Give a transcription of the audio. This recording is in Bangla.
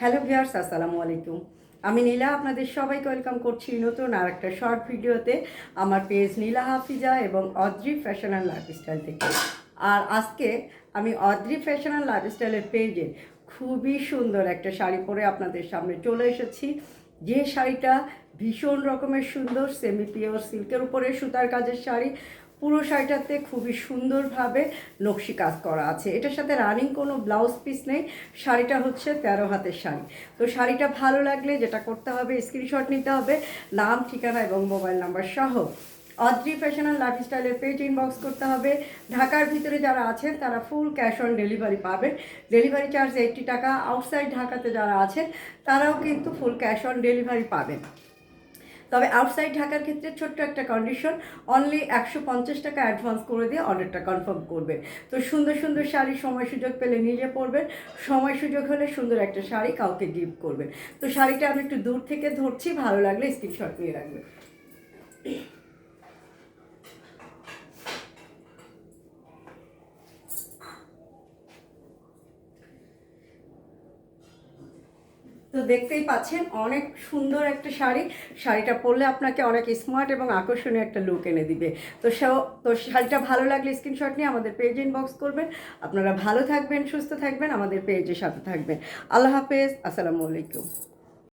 হ্যালো ভিউয়ার্স, আসসালামু আলাইকুম। আমি নীলা, আপনাদের সবাইকে ওয়েলকাম করছি নতুন আর একটা শর্ট ভিডিওতে আমার পেজ নীলা হাফিজা এবং অদ্রি ফ্যাশন অ্যান্ড লাইফস্টাইল থেকে। আর আজকে আমি অদ্রি ফ্যাশন অ্যান্ড লাইফস্টাইলের পেজে খুবই সুন্দর একটা শাড়ি পরে আপনাদের সামনে চলে এসেছি। যে শাড়িটা ভীষণ রকমের সুন্দর, সেমি পিওর সিল্কের উপরে সুতার কাজের শাড়ি। পুরো শাড়িটাতে খুবই সুন্দরভাবে নকশি কাজ করা আছে। এটার সাথে রানিং কোনো ব্লাউজ পিস নেই। শাড়িটা হচ্ছে 13 হাতের শাড়ি। তো শাড়িটা ভালো লাগলে যেটা করতে হবে, স্ক্রিনশট নিতে হবে, নাম, ঠিকানা এবং মোবাইল নাম্বার সহ অদ্রি ফ্যাশন অ্যান্ড লাইফস্টাইলের পেজ ইনবক্স করতে হবে। ঢাকার ভিতরে যারা আছেন তারা ফুল ক্যাশ অন ডেলিভারি পাবেন। ডেলিভারি চার্জ 80 টাকা। আউটসাইড ঢাকাতে যারা আছেন তারাও কিন্তু ফুল ক্যাশ অন ডেলিভারি পাবেন। তবে আউটসাইড ঢাকার ক্ষেত্রে ছোট্ট একটা কন্ডিশন, অনলি 150 টাকা অ্যাডভান্স করে দিয়ে অর্ডারটা কনফার্ম করবেন। তো সুন্দর সুন্দর শাড়ি সময় সুযোগ পেলে নিজে পরবেন, সময় সুযোগ হলে সুন্দর একটা শাড়ি কাউকে গিফট করবেন। তো শাড়িটা আমি একটু দূর থেকে ধরছি, ভালো লাগলে স্ক্রিনশট নিয়ে রাখবেন। তো দেখতেই পাচ্ছেন অনেক সুন্দর একটা শাড়ি। শাড়িটা পরলে আপনাকে অনেক স্মার্ট এবং আকর্ষণীয় একটা লুক এনে দিবে। তো শাড়িটা ভালো লাগলে স্ক্রিনশট নিয়ে আমাদের পেজ ইনবক্স করবেন। আপনারা ভালো থাকবেন, সুস্থ থাকবেন, আমাদের পেজের সাথে থাকবেন। আল্লাহ হাফেজ, আসসালামু আলাইকুম।